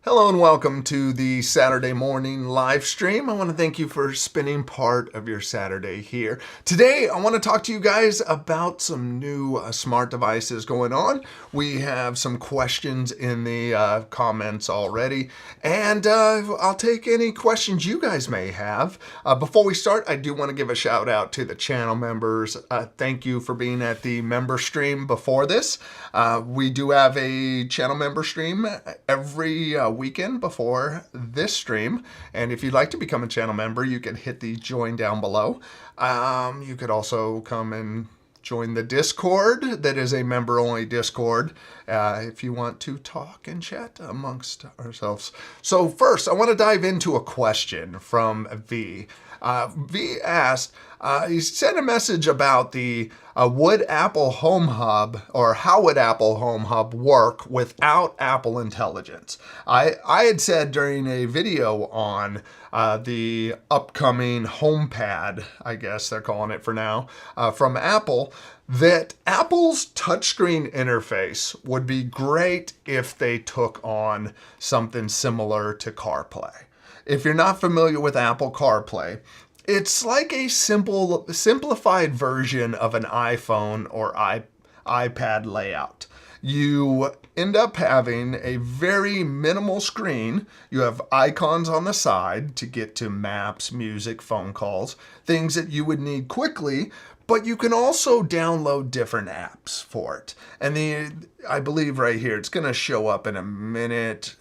Hello and welcome to the Saturday morning live stream. I want to thank you for spending part of your Saturday here. Today, I want to talk to you guys about some new smart devices going on. We have some questions in the comments already, and I'll take any questions you guys may have. Before we start, I do want to give a shout out to the channel members. Thank you for being at the member stream before this. We do have a channel member stream every weekend before this stream, and if you'd like to become a channel member, you can hit the join down below. You could also come and join the Discord. That is a member only Discord if you want to talk and chat amongst ourselves. So first, I want to dive into a question from V. V asked, he sent a message about the would Apple HomeHub, or how would Apple HomeHub work without Apple Intelligence? I had said during a video on the upcoming HomePad, I guess they're calling it for now, from Apple, that Apple's touchscreen interface would be great if they took on something similar to CarPlay. If you're not familiar with Apple CarPlay, it's like a simplified version of an iPhone or iPad layout. You end up having a very minimal screen. You have icons on the side to get to maps, music, phone calls, things that you would need quickly, but you can also download different apps for it. And I believe right here, it's going to show up in a minute.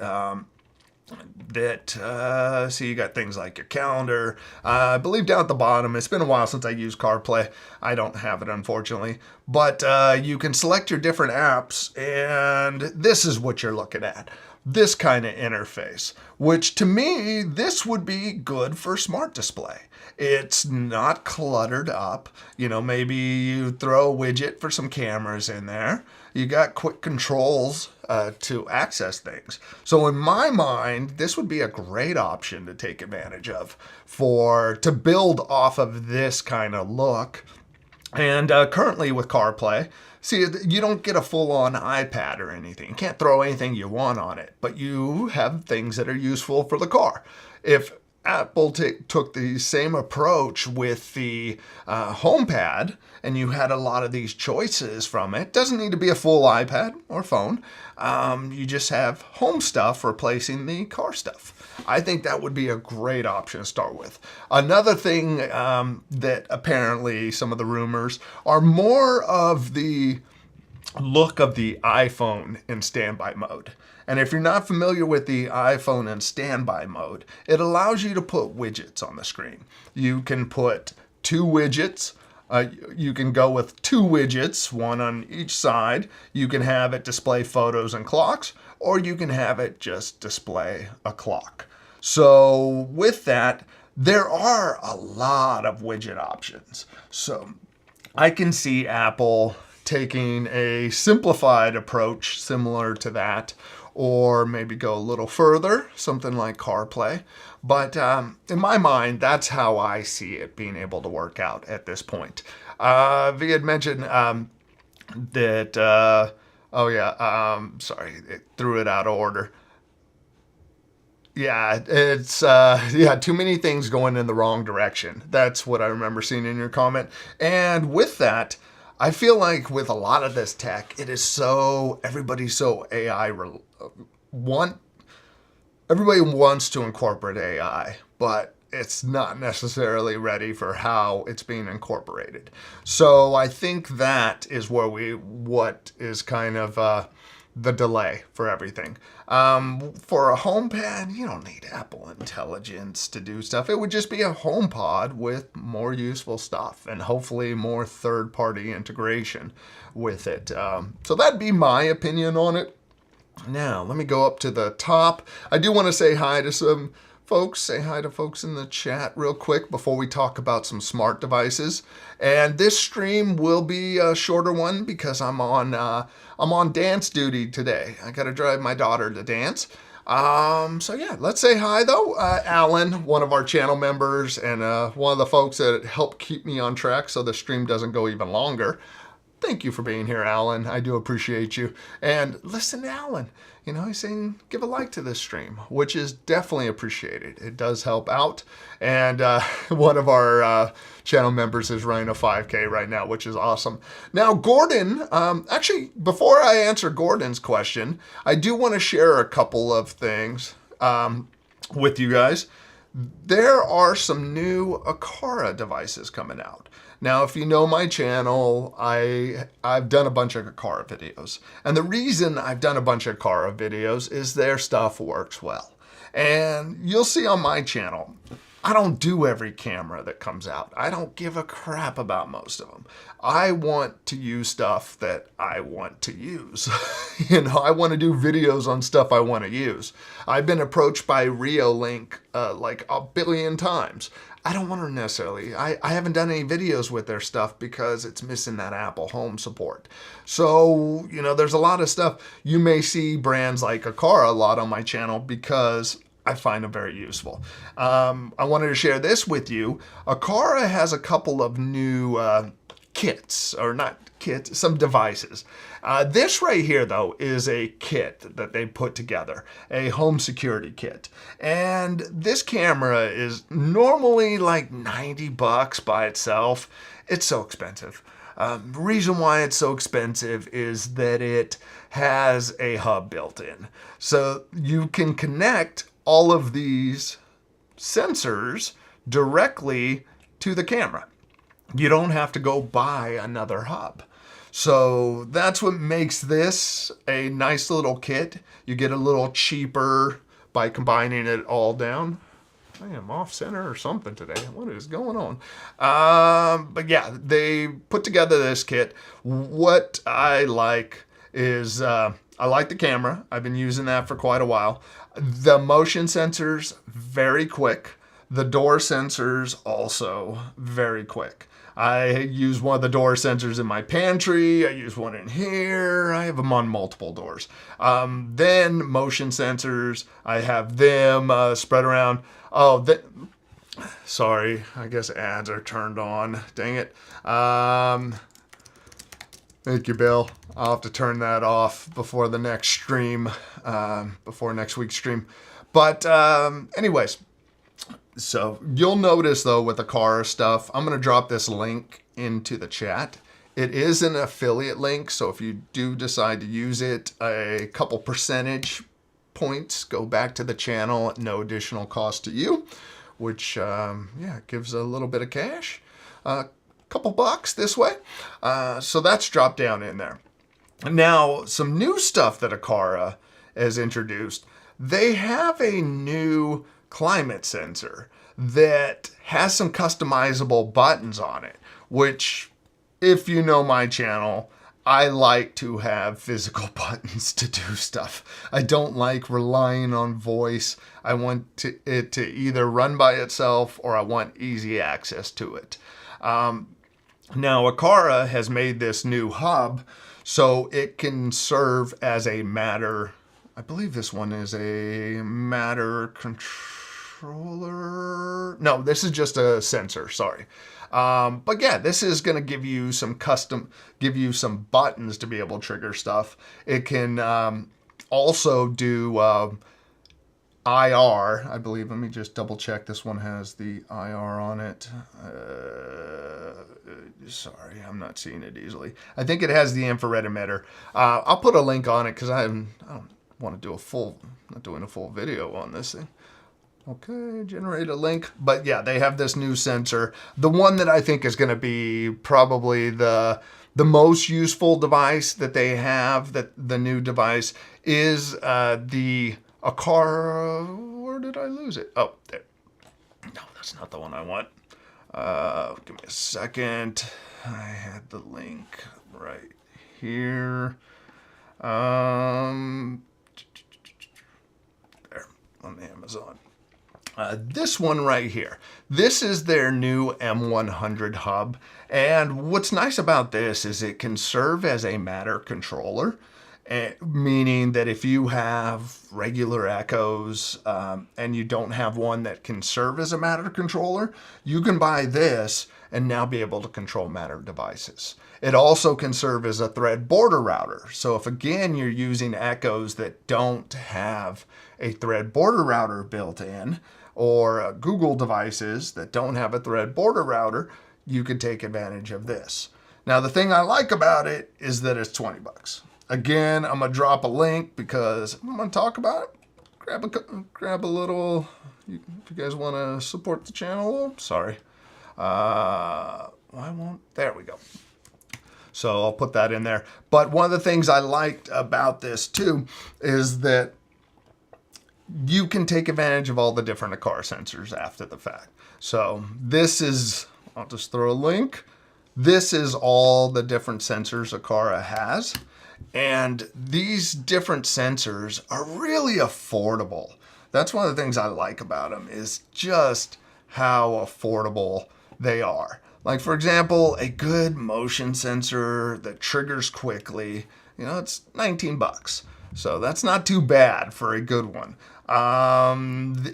So you got things like your calendar. I believe down at the bottom, it's been a while since I used CarPlay. I don't have it, unfortunately. But you can select your different apps, and this is what you're looking at. This kind of interface, which to me, this would be good for Smart Display. It's not cluttered up. You know, maybe you throw a widget for some cameras in there. You got quick controls to access things. So in my mind, this would be a great option to take advantage of to build off of this kind of look. And currently with CarPlay, see, you don't get a full-on iPad or anything. You can't throw anything you want on it, but you have things that are useful for the car. If Apple took the same approach with the HomePad, and you had a lot of these choices from it. Doesn't need to be a full iPad or phone. You just have home stuff replacing the car stuff. I think that would be a great option to start with. Another thing that apparently some of the rumors are more of the look of the iPhone in standby mode. And if you're not familiar with the iPhone in standby mode, it allows you to put widgets on the screen. You can put two widgets. You can go with two widgets, one on each side. You can have it display photos and clocks, or you can have it just display a clock. So with that, there are a lot of widget options. So I can see Apple taking a simplified approach similar to that, or maybe go a little further, something like CarPlay. But in my mind, that's how I see it being able to work out at this point. Vi had mentioned that, sorry, it threw it out of order. Yeah, it's, too many things going in the wrong direction. That's what I remember seeing in your comment. And with that, I feel like with a lot of this tech, it is everybody's so everybody wants to incorporate AI, but it's not necessarily ready for how it's being incorporated. So I think that is what is kind of the delay for everything. For a HomePad, you don't need Apple Intelligence to do stuff. It would just be a HomePod with more useful stuff and hopefully more third-party integration with it. So that'd be my opinion on it. Now, let me go up to the top. I do want to say hi to some folks. Say hi to folks in the chat real quick before we talk about some smart devices. And this stream will be a shorter one because I'm on dance duty today. I got to drive my daughter to dance. So yeah, let's say hi though. Alan, one of our channel members and one of the folks that help keep me on track so the stream doesn't go even longer. thank you for being here, Alan. I do appreciate you. And listen to Alan. You know, he's saying give a like to this stream, which is definitely appreciated. It does help out. And one of our channel members is running a 5K right now, which is awesome. Now, Gordon, actually, before I answer Gordon's question, I do want to share a couple of things with you guys. There are some new Aqara devices coming out. Now, if you know my channel, I've done a bunch of Aqara videos. And the reason I've done a bunch of Aqara videos is their stuff works well. And you'll see on my channel, I don't do every camera that comes out. I don't give a crap about most of them. I want to use stuff that I want to use. You know, I want to do videos on stuff I want to use. I've been approached by Reolink like a billion times. I don't want to necessarily, I haven't done any videos with their stuff because it's missing that Apple Home support. So, you know, there's a lot of stuff. You may see brands like Aqara a lot on my channel because I find them very useful. I wanted to share this with you. Aqara has a couple of new kits, or not kits, some devices. This right here, though, is a kit that they put together, a home security kit. And this camera is normally like $90 by itself. It's so expensive. Reason why it's so expensive is that it has a hub built in. So you can connect all of these sensors directly to the camera. You don't have to go buy another hub. So that's what makes this a nice little kit. You get a little cheaper by combining it all down. I am off center or something today. What is going on? But yeah, they put together this kit. What I like is, I like the camera. I've been using that for quite a while. The motion sensors, very quick. The door sensors, also very quick. I use one of the door sensors in my pantry. I use one in here. I have them on multiple doors. Then motion sensors, I have them spread around. Oh, sorry. I guess ads are turned on. Dang it. Thank you, Bill. I'll have to turn that off before the next stream, before next week's stream. But anyways, so you'll notice, though, with the Aqara stuff, I'm going to drop this link into the chat. It is an affiliate link, so if you do decide to use it, a couple percentage points go back to the channel at no additional cost to you, which, yeah, gives a little bit of cash. Couple bucks this way. So that's dropped down in there. Now, some new stuff that Aqara has introduced. They have a new climate sensor that has some customizable buttons on it, which, if you know my channel, I like to have physical buttons to do stuff. I don't like relying on voice. I want it to either run by itself or I want easy access to it. Now, Aqara has made this new hub so it can serve as a Matter. I believe this one is a Matter controller. No, this is just a sensor, sorry. But yeah, this is going to give you some some buttons to be able to trigger stuff. It can also do IR, I believe. Let me just double check. This one has the IR on it. Sorry, I'm not seeing it easily. I think it has the infrared emitter. I'll put a link on it because I don't want to do not doing a full video on this thing. Okay, generate a link. But yeah, they have this new sensor. The one that I think is going to be probably the most useful device that they have, that the new device, is the Aqara. Where did I lose it? Oh, there. No, that's not the one I want. Give me a second. I had the link right here. There, on Amazon. This one right here. This is their new M100 hub. And what's nice about this is it can serve as a Matter controller. Meaning that if you have regular Echoes and you don't have one that can serve as a Matter controller, you can buy this and now be able to control Matter devices. It also can serve as a thread border router. So if again you're using Echoes that don't have a thread border router built in, or Google devices that don't have a thread border router, you could take advantage of this. Now the thing I like about it is that it's 20 bucks. Again, I'm gonna drop a link because I'm gonna talk about it. Grab a little, if you guys want to support the channel. Sorry. Why won't, there we go. So I'll put that in there. But one of the things I liked about this too is that you can take advantage of all the different Aqara sensors after the fact. So this is, I'll just throw a link. This is all the different sensors Aqara has. And these different sensors are really affordable. That's one of the things I like about them, is just how affordable they are. Like for example, a good motion sensor that triggers quickly, you know, it's 19 bucks. So that's not too bad for a good one.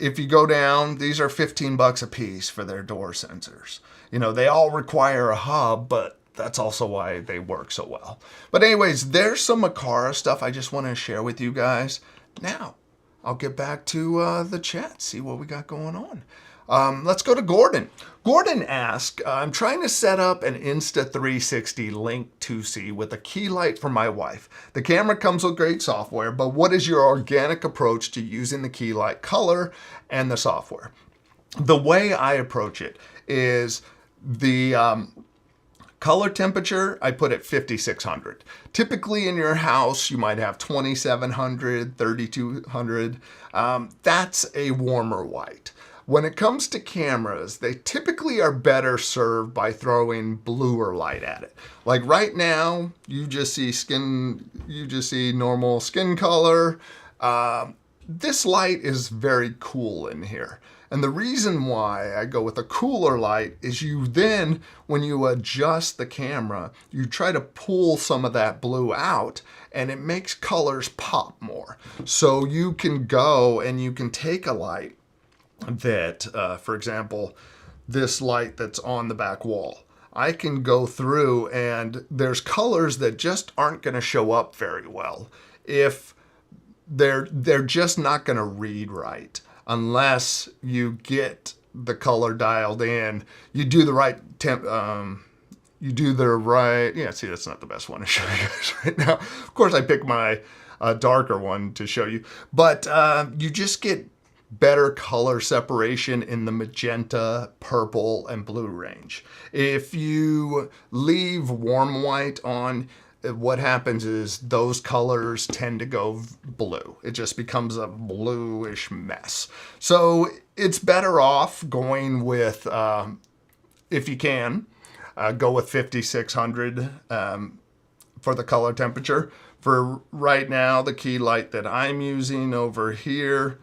If you go down, these are 15 bucks a piece for their door sensors. You know, they all require a hub, but that's also why they work so well. But anyways, there's some Aqara stuff I just want to share with you guys. Now, I'll get back to the chat, see what we got going on. Let's go to Gordon. Gordon asked, I'm trying to set up an Insta360 Link 2C with a key light for my wife. The camera comes with great software, but what is your organic approach to using the key light color and the software? The way I approach it is the color temperature, I put at 5600. Typically in your house, you might have 2700, 3200. That's a warmer white. When it comes to cameras, they typically are better served by throwing bluer light at it. Like right now, you just see normal skin color. This light is very cool in here. And the reason why I go with a cooler light is you then, when you adjust the camera, you try to pull some of that blue out and it makes colors pop more. So you can go and you can take a light that, for example, this light that's on the back wall. I can go through and there's colors that just aren't going to show up very well if they're just not going to read right unless you get the color dialed in. You do the right yeah, see, that's not the best one to show you guys right now. Of course, I picked my darker one to show you, but you just get better color separation in the magenta, purple, and blue range. If you leave warm white on, what happens is those colors tend to go blue. It just becomes a bluish mess. So it's better off going with, if you can, go with 5600 for the color temperature. For right now, the key light that I'm using over here,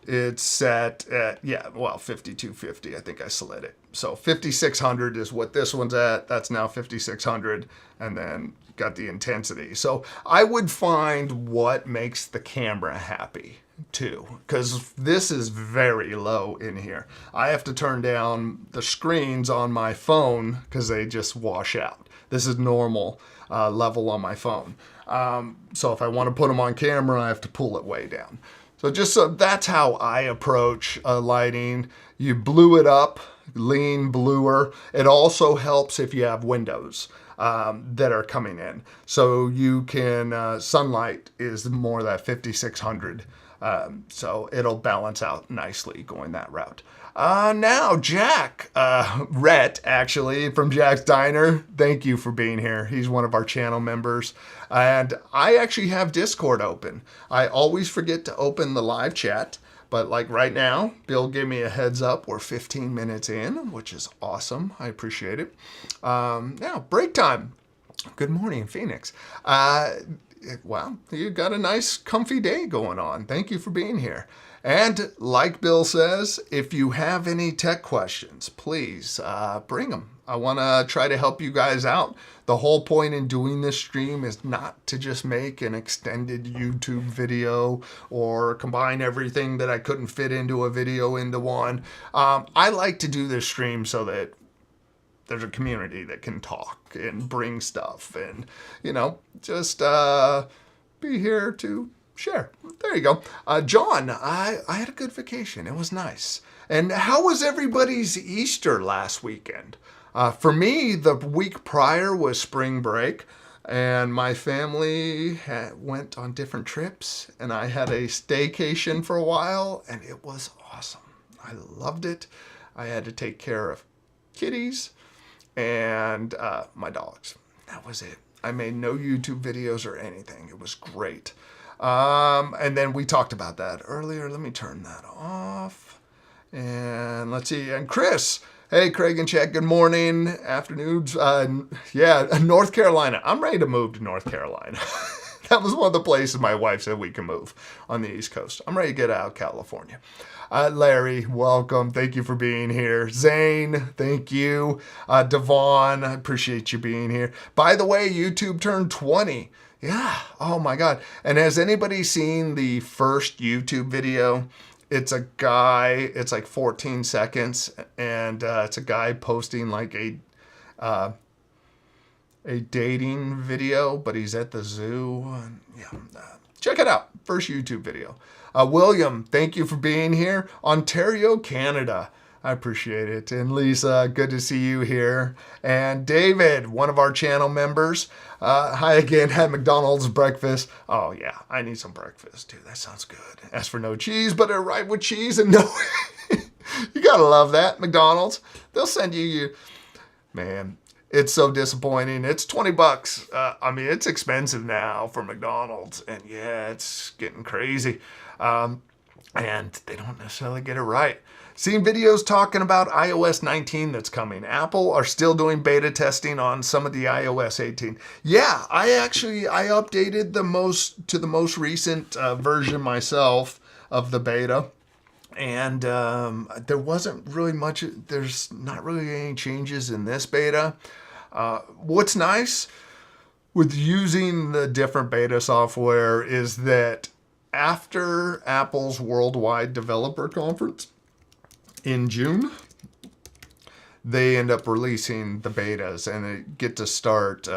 it's set at, 5250. I think I slid it. So 5600 is what this one's at. That's now 5600. And then got the intensity. So I would find what makes the camera happy too, because this is very low in here. I have to turn down the screens on my phone because they just wash out. This is normal level on my phone. So if I want to put them on camera, I have to pull it way down. So that's how I approach lighting. You blue it up, lean bluer. It also helps if you have windows that are coming in. So you can, sunlight is more that 5600. So it'll balance out nicely going that route. Now Jack, Rhett actually from Jack's Diner, thank you for being here. He's one of our channel members. And I actually have Discord open. I always forget to open the live chat, but like right now, Bill gave me a heads up. We're 15 minutes in, which is awesome. I appreciate it. Now, break time. Good morning, Phoenix. Wow, you got a nice comfy day going on. Thank you for being here. And like Bill says, if you have any tech questions, please bring them. I want to try to help you guys out. The whole point in doing this stream is not to just make an extended YouTube video or combine everything that I couldn't fit into a video into one. I like to do this stream so that there's a community that can talk and bring stuff and, just be here to share. There you go. John, I had a good vacation. It was nice. And how was everybody's Easter last weekend? For me, the week prior was spring break, and my family went on different trips, and I had a staycation for a while, and it was awesome. I loved it. I had to take care of kitties and my dogs. That was it. I made no YouTube videos or anything. It was great. And then we talked about that earlier. Let me turn that off. And let's see. And Chris. Hey, Craig and Chad, good morning, afternoons. North Carolina. I'm ready to move to North Carolina. That was one of the places my wife said we can move on the East Coast. I'm ready to get out of California. Larry, welcome. Thank you for being here. Zane, thank you. Devon, I appreciate you being here. By the way, YouTube turned 20. Yeah. Oh, my God. And has anybody seen the first YouTube video? It's a guy, it's like 14 seconds, and it's a guy posting like a dating video, but he's at the zoo. Check it out. First YouTube video. William, thank you for being here. Ontario, Canada. I appreciate it. And Lisa, good to see you here. And David, one of our channel members. Hi again, had McDonald's breakfast. Oh yeah, I need some breakfast too. That sounds good. As for no cheese, but right with cheese and no. You gotta love that, McDonald's. They'll send you. Man, it's so disappointing. It's $20. I mean, it's expensive now for McDonald's, and yeah, it's getting crazy. And they don't necessarily get it right. Seen videos talking about iOS 19 that's coming. Apple are still doing beta testing on some of the iOS 18. Yeah, I updated to the most recent version myself of the beta. And there wasn't really much, there's not really any changes in this beta. What's nice with using the different beta software is that after Apple's Worldwide Developer Conference in June, they end up releasing the betas and they get to start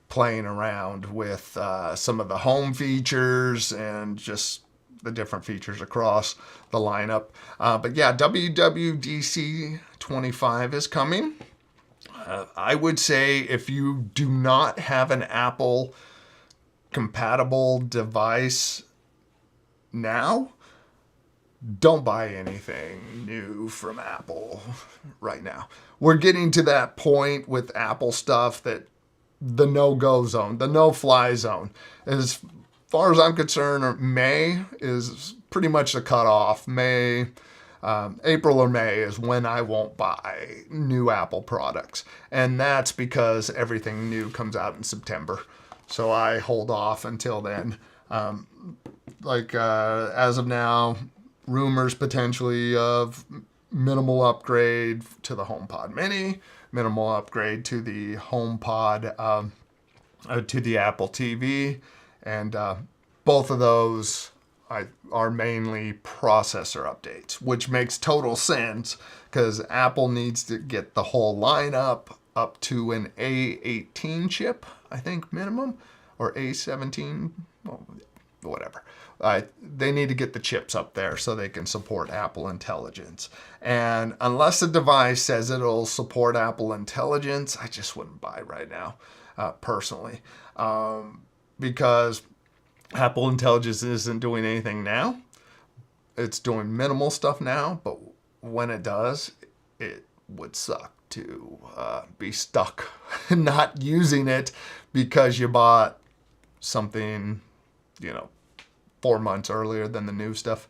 playing around with some of the home features and just the different features across the lineup. But yeah, WWDC 25 is coming. I would say if you do not have an Apple compatible device now, don't buy anything new from Apple right now. We're getting to that point with Apple stuff that the no-go zone, the no-fly zone. As far as I'm concerned, May is pretty much the cutoff. April or May is when I won't buy new Apple products. And that's because everything new comes out in September. So I hold off until then. As of now, rumors potentially of minimal upgrade to the HomePod Mini, minimal upgrade to the HomePod, to the Apple TV, and both of those are mainly processor updates, which makes total sense because Apple needs to get the whole lineup up to an A18 chip, I think minimum, or A17, whatever. They need to get the chips up there so they can support Apple Intelligence. And unless the device says it'll support Apple Intelligence, I just wouldn't buy right now, personally. Because Apple Intelligence isn't doing anything now. It's doing minimal stuff now, but when it does, it would suck to be stuck not using it because you bought something, 4 months earlier than the new stuff.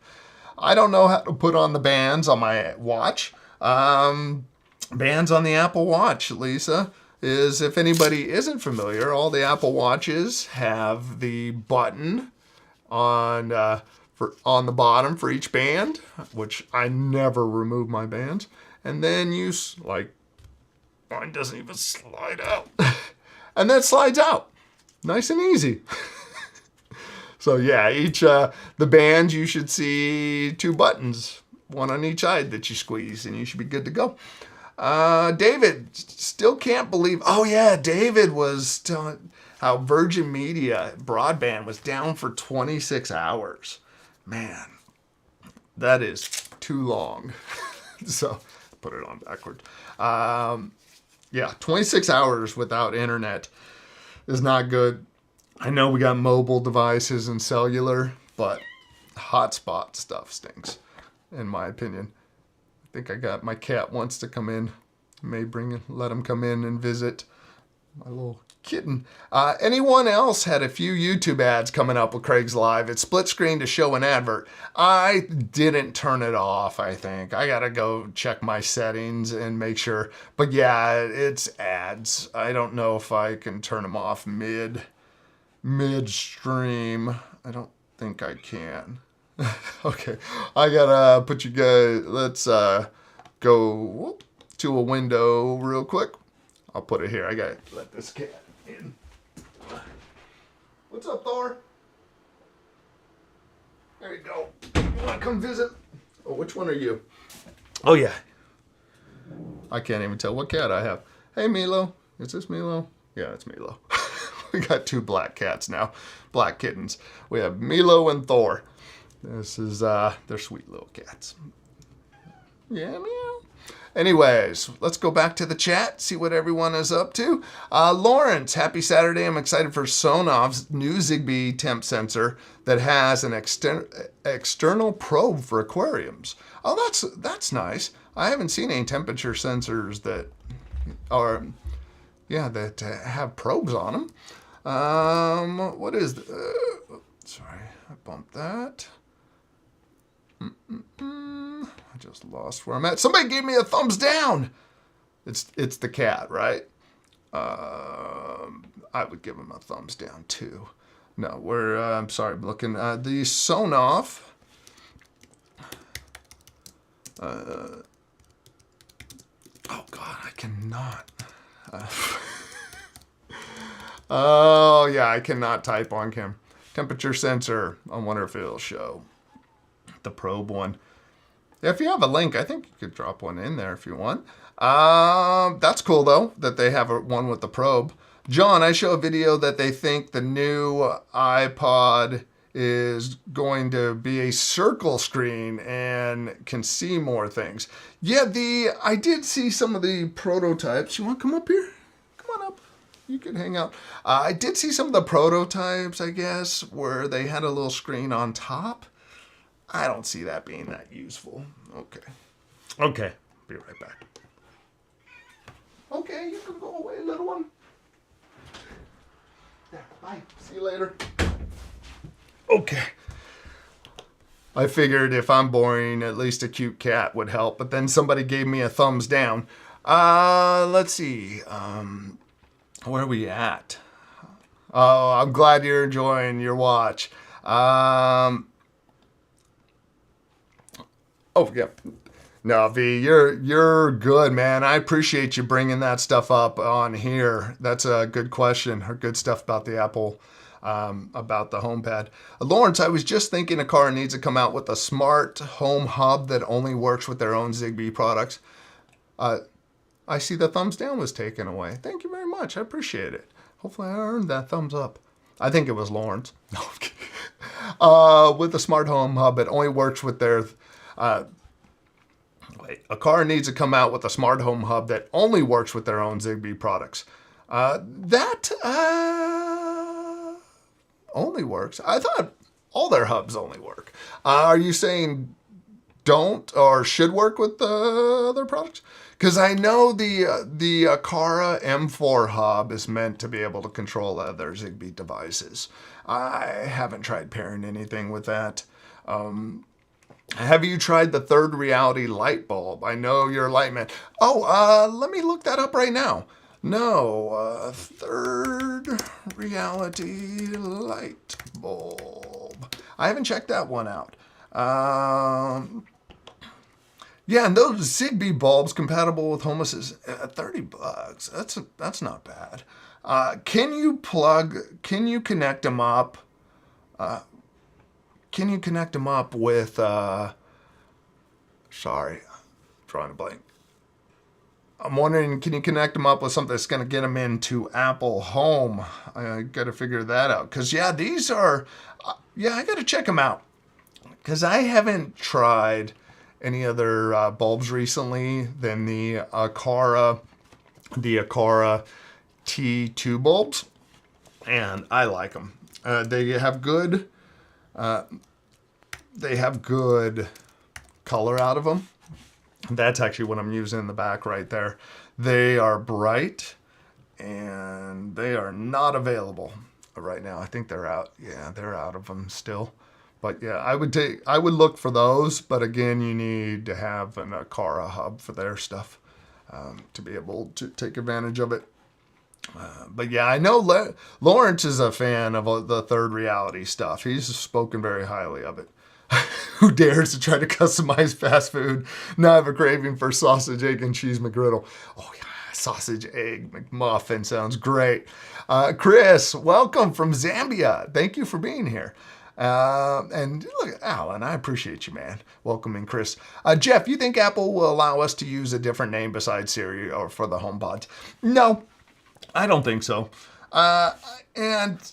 I don't know how to put on the bands on my watch. Bands on the Apple Watch, Lisa, is if anybody isn't familiar, all the Apple Watches have the button on the bottom for each band, which I never remove my bands. And then mine doesn't even slide out. And that slides out. Nice and easy. So yeah, each the bands, you should see 2 buttons, one on each side that you squeeze, and you should be good to go. David, still can't believe. Oh, yeah, David was telling how Virgin Media broadband was down for 26 hours. Man, that is too long. So, put it on backward. Yeah, 26 hours without internet is not good. I know we got mobile devices and cellular, but hotspot stuff stinks, in my opinion. I think I got my cat wants to come in. May let him come in and visit my little kitten. Anyone else had a few YouTube ads coming up with Craig's Live? It's split screen to show an advert. I didn't turn it off, I think. I gotta go check my settings and make sure. But yeah, it's ads. I don't know if I can turn them off midstream. I don't think I can. Okay, I gotta put you guys, let's go to a window real quick. I'll put it here. I gotta let this cat in. What's up, Thor? There you go. You wanna come visit? Oh, which one are you? Oh, yeah. I can't even tell what cat I have. Hey, Milo. Is this Milo? Yeah, it's Milo. We got 2 black cats now. Black kittens. We have Milo and Thor. This is, they're sweet little cats. Yeah, meow. Anyways, let's go back to the chat, see what everyone is up to. Lawrence, happy Saturday. I'm excited for Sonov's new Zigbee temp sensor that has an external probe for aquariums. Oh, that's nice. I haven't seen any temperature sensors that are, yeah, that have probes on them. What is sorry, I bumped that. I just lost where I'm at. Somebody gave me a thumbs down. It's the cat, right? I would give him a thumbs down too. No, I'm sorry, I'm looking at the Sonoff. Oh God, I cannot. Oh yeah, I cannot type on cam. Temperature sensor. I wonder if it'll show the probe one. If you have a link, I think you could drop one in there if you want. That's cool though that they have one with the probe. John, I show a video that they think the new iPod is going to be a circle screen and can see more things. Yeah, I did see some of the prototypes. You want to come up here? Come on up. You can hang out. I did see some of the prototypes, I guess, where they had a little screen on top. I don't see that being that useful. Okay. Be right back. Okay, you can go away, little one. There, bye. See you later. Okay. I figured if I'm boring, at least a cute cat would help. But then somebody gave me a thumbs down. Let's see. Where are we at? Oh, I'm glad you're enjoying your watch. Oh, yeah. No, V, you're good, man. I appreciate you bringing that stuff up on here. That's a good question, or good stuff about the Apple, about the HomePad. Lawrence, I was just thinking Aqara needs to come out with a smart home hub that only works with their own Zigbee products. I see the thumbs down was taken away. Thank you very much. I appreciate it. Hopefully I earned that thumbs up. I think it was Lawrence. No, I'm kidding. With the smart home hub, it only works with their... Aqara needs to come out with a smart home hub that only works with their own Zigbee products. That only works. I thought all their hubs only work. Are you saying don't or should work with the other products? Because I know the Aqara M4 hub is meant to be able to control other Zigbee devices. I haven't tried pairing anything with that. Have you tried the Third Reality light bulb? I know you're a light man. Oh, let me look that up right now. No, Third Reality light bulb. I haven't checked that one out. Yeah, and those Zigbee bulbs compatible with Home Assist, $30. That's not bad. Can you connect them up? Can you connect them up with, sorry, drawing a blank. I'm wondering, can you connect them up with something that's going to get them into Apple Home? I got to figure that out. Because, yeah, these are, I got to check them out. Because I haven't tried any other bulbs recently than the Aqara T2 bulbs. And I like them. They have good color out of them. That's actually what I'm using in the back right there. They are bright and they are not available right now. I think they're out. Yeah, they're out of them still. But yeah, I would look for those. But again, you need to have an Aqara hub for their stuff to be able to take advantage of it. But yeah, I know Lawrence is a fan of the Third Reality stuff. He's spoken very highly of it. Who dares to try to customize fast food? Now I have a craving for sausage, egg, and cheese McGriddle. Oh yeah, sausage, egg, McMuffin sounds great. Chris, welcome from Zambia. Thank you for being here. And look, Alan, I appreciate you, man. Welcoming Chris. Jeff, you think Apple will allow us to use a different name besides Siri or for the HomePods? No, I don't think so. And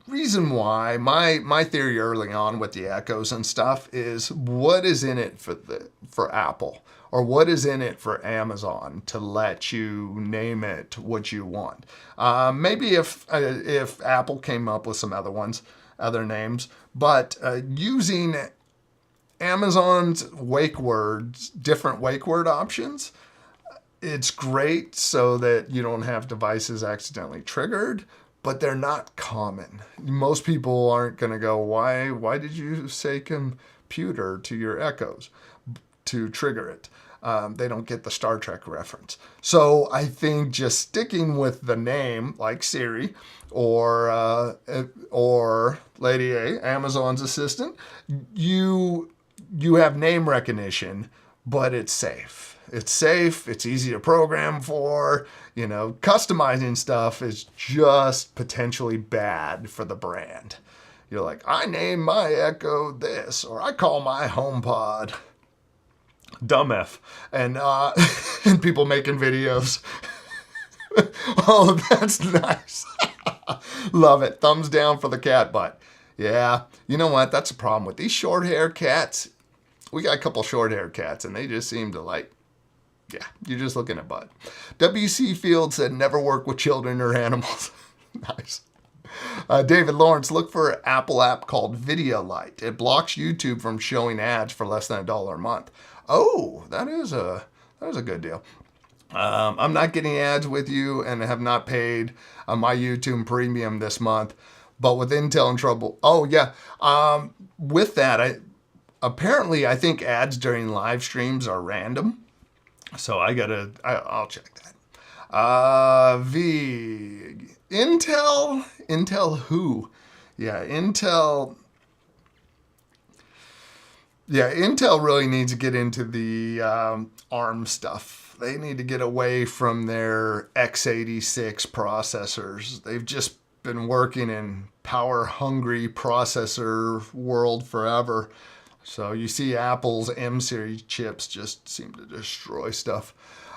reason why my theory early on with the Echoes and stuff is what is in it for Apple, or what is in it for Amazon to let you name it what you want. Maybe if Apple came up with some other names, but using Amazon's wake words, different wake word options, it's great so that you don't have devices accidentally triggered. But they're not common. Most people aren't going to go, why did you say computer to your Echoes to trigger it? They don't get the Star Trek reference. So I think just sticking with the name, like Siri or Lady A, Amazon's assistant, you have name recognition, but it's safe. It's safe. It's easy to program for. Customizing stuff is just potentially bad for the brand. You're like, I name my Echo this, or I call my HomePod Dumb F, and and people making videos. Oh, that's nice. Love it. Thumbs down for the cat butt. Yeah, you know what? That's a problem with these short hair cats. We got a couple short hair cats, and they just seem to like. Yeah, you're just looking at butt. W.C. Field said, never work with children or animals. Nice. David Lawrence, look for an Apple app called Video Lite. It blocks YouTube from showing ads for less than $1 a month. Oh, that is a good deal. I'm not getting ads with you and have not paid my YouTube premium this month, but with Intel in trouble. Oh, yeah. With that, I think ads during live streams are random. So I'll check that. Intel who? Yeah, Intel really needs to get into the ARM stuff. They need to get away from their x86 processors. They've just been working in power-hungry processor world forever. So you see Apple's M series chips just seem to destroy stuff.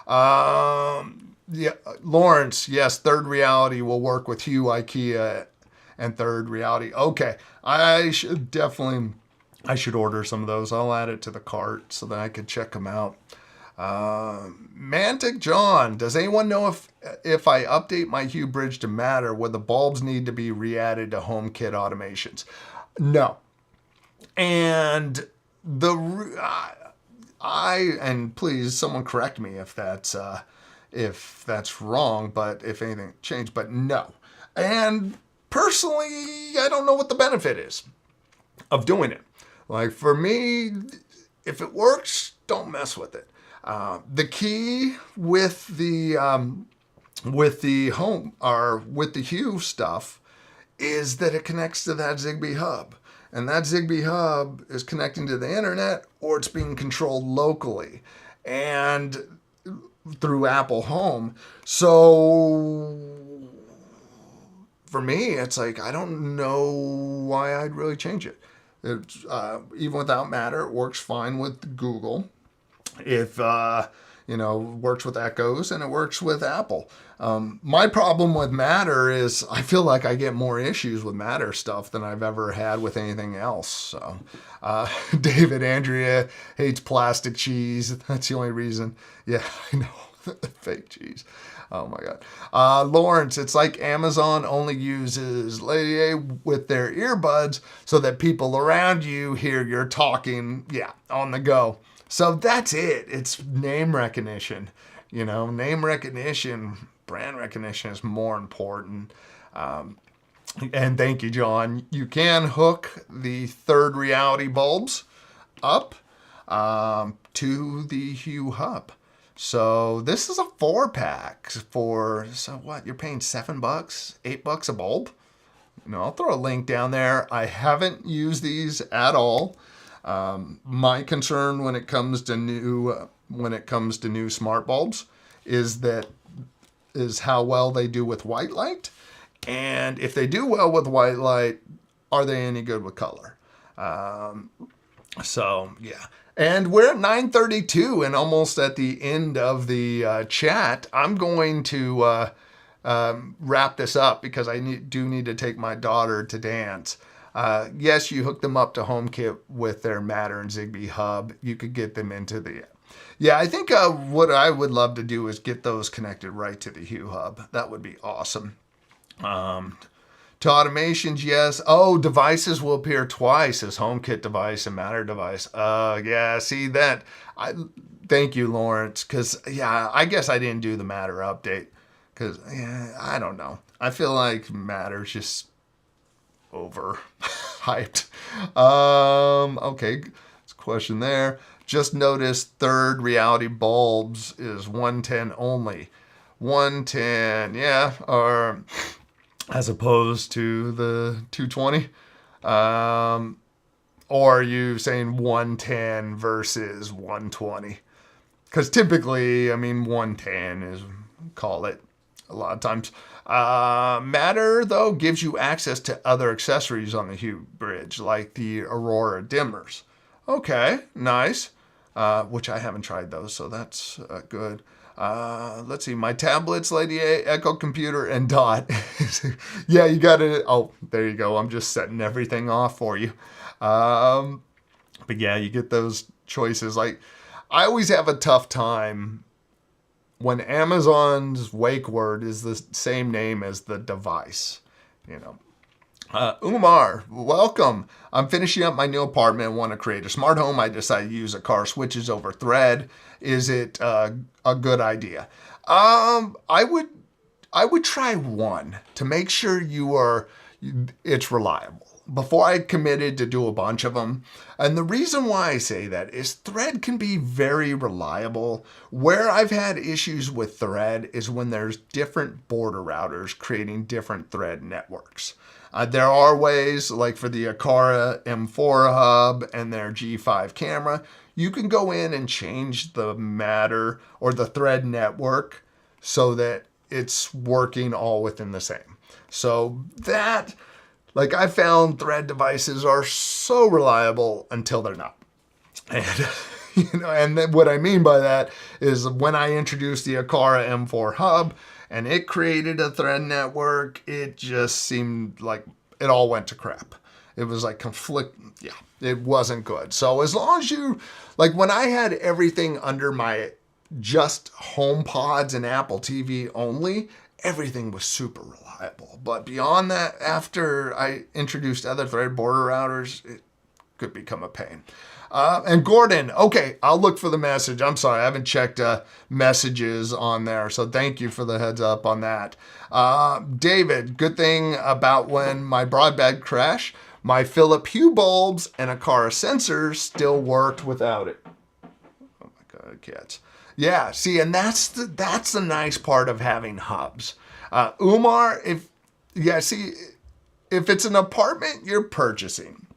Yeah, Lawrence, yes, Third Reality will work with Hue, IKEA, and Third Reality. Okay, I should order some of those. I'll add it to the cart so that I could check them out. Mantic John, does anyone know if I update my Hue bridge to Matter, would the bulbs need to be re-added to HomeKit automations? No. And and please someone correct me if that's wrong, but if anything changed, but no. And personally, I don't know what the benefit is of doing it. Like for me, if it works, don't mess with it. The key with the Hue stuff is that it connects to that Zigbee hub. And that Zigbee hub is connecting to the internet, or it's being controlled locally and through Apple Home. So for me, it's like, I don't know why I'd really change it. Even without Matter, it works fine with Google. If You know, works with Echoes and it works with Apple. My problem with Matter is I feel like I get more issues with Matter stuff than I've ever had with anything else. So, David Andrea hates plastic cheese. That's the only reason. Yeah, I know. Fake cheese. Oh my God. Lawrence, it's like Amazon only uses Lady A with their earbuds so that people around you hear you're talking, on the go. So that's it. It's name recognition. You know, name recognition, brand recognition is more important. And thank you, John. You can hook the third reality bulbs up to the HomeHub. So this is a 4-pack for, so what, you're paying $7, $8 a bulb? You know, I'll throw a link down there. I haven't used these at all. My concern when it comes to new smart bulbs is how well they do with white light. And if they do well with white light, are they any good with color? So yeah. And we're at 9:32 and almost at the end of the chat. I'm going to wrap this up because I do need to take my daughter to dance. Yes, you hook them up to HomeKit with their Matter and Zigbee hub. You could get them into the... Yeah, I think what I would love to do is get those connected right to the HomeHub. That would be awesome. To automations, yes. Oh, devices will appear twice as HomeKit device and Matter device. Yeah, see that. Thank you, Lawrence, because, I guess I didn't do the Matter update because, I don't know. I feel like Matter's just over hyped. Okay, there's a question there. Just noticed third reality bulbs is 110 only. 110, or as opposed to the 220. Or are you saying 110 versus 120? Because typically, 110 is, call it a lot of times. Matter, though, gives you access to other accessories on the Hue bridge, like the Aurora dimmers. Okay, nice. Which I haven't tried those, so that's good. Let's see, my tablets, Lady A, Echo Computer, and Dot. Yeah, you got it. Oh, there you go. I'm just setting everything off for you. But yeah, you get those choices. Like, I always have a tough time when Amazon's wake word is the same name as the device, Umar, welcome. I'm finishing up my new apartment and want to create a smart home. I decided to use Aqara switches over Thread. Is it a good idea? I would try one to make sure it's reliable before I committed to do a bunch of them. And the reason why I say that is Thread can be very reliable. Where I've had issues with Thread is when there's different border routers creating different Thread networks. There are ways, like for the Aqara M4 hub and their G5 camera, you can go in and change the Matter or the Thread network so that it's working all within the same. So that, like, I found Thread devices are so reliable until they're not. And, and then what I mean by that is when I introduced the Aqara M4 hub, and it created a Thread network, it just seemed like it all went to crap. It was like it wasn't good. So as long as like when I had everything under my just HomePods and Apple TV only, everything was super reliable. But beyond that, after I introduced other Thread border routers, it could become a pain. And Gordon, okay, I'll look for the message. I'm sorry, I haven't checked messages on there, so thank you for the heads up on that. David, good thing about when my broadband crashed, my Philip Hue bulbs and Aqara sensors still worked without it. Oh my God, cats. Yeah, see, and that's the nice part of having hubs. Umar, if it's an apartment you're purchasing,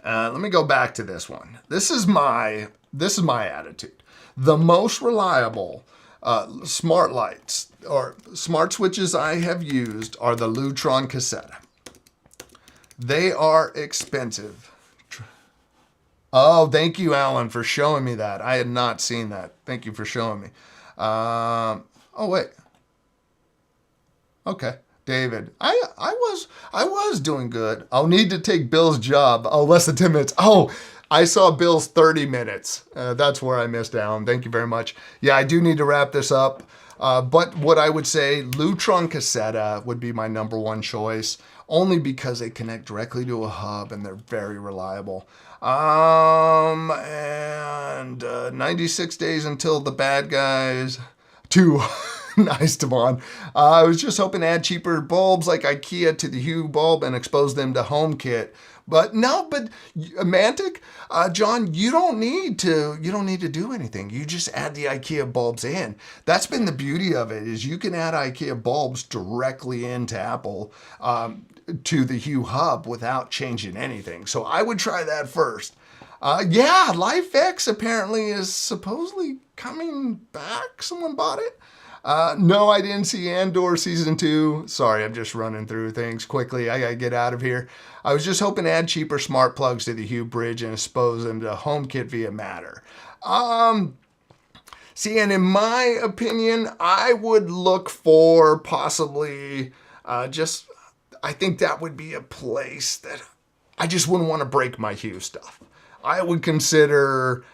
let me go back to this one. This is my attitude. The most reliable smart lights or smart switches I have used are the Lutron Cassetta. They are expensive. Oh, thank you, Alan, for showing me that. I had not seen that. Thank you for showing me. Oh wait. Okay. David, I was doing good. I'll need to take Bill's job. Oh, less than 10 minutes. Oh, I saw Bill's 30 minutes. That's where I missed Alan. Thank you very much. Yeah, I do need to wrap this up. But what I would say, Lutron Cassetta would be my number one choice, only because they connect directly to a hub and they're very reliable. And 96 days until the bad guys. Too nice, Devon. I was just hoping to add cheaper bulbs like IKEA to the Hue bulb and expose them to HomeKit. But no, but Mantic, John, you don't need to do anything. You just add the IKEA bulbs in. That's been the beauty of it, is you can add IKEA bulbs directly into Apple to the Hue hub without changing anything. So I would try that first. Yeah, LifeX apparently is supposedly coming back. Someone bought it. No, I didn't see Andor season 2. Sorry, I'm just running through things quickly. I gotta get out of here. I was just hoping to add cheaper smart plugs to the Hue bridge and expose them to HomeKit via Matter. See, and in my opinion, I would look for possibly I think that would be a place that I just wouldn't want to break my Hue stuff. I would consider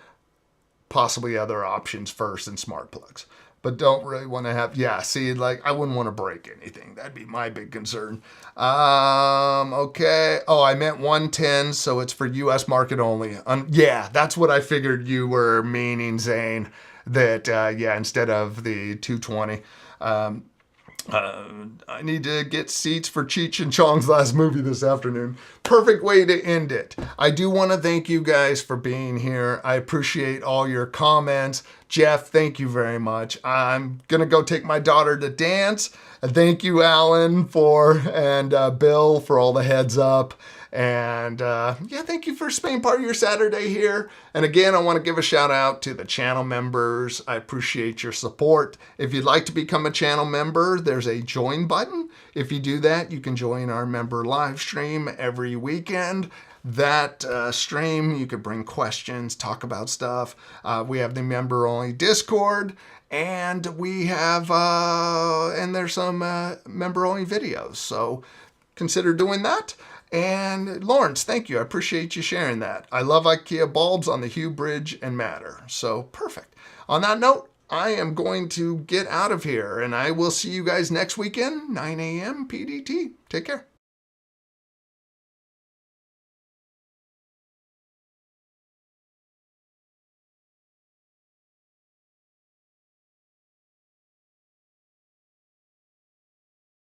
possibly other options first in smart plugs, but don't really want to have, I wouldn't want to break anything. That'd be my big concern. Okay. Oh, I meant 110, so it's for US market only. Yeah, that's what I figured you were meaning, Zane, that, instead of the 220. I need to get seats for Cheech and Chong's last movie this afternoon. Perfect way to end it. I do want to thank you guys for being here. I appreciate all your comments. Jeff, thank you very much. I'm going to go take my daughter to dance. Thank you, Alan, and Bill for all the heads up. And thank you for spending part of your Saturday here. And again, I want to give a shout out to the channel members. I appreciate your support. If you'd like to become a channel member, there's a join button. If you do that, you can join our member live stream every weekend. That stream, you could bring questions, talk about stuff. We have the member only Discord, and we have and there's some member only videos. So consider doing that. And Lawrence, thank you. I appreciate you sharing that. I love IKEA bulbs on the Hue bridge and Matter. So perfect. On that note, I am going to get out of here, and I will see you guys next weekend, 9 a.m. PDT. Take care.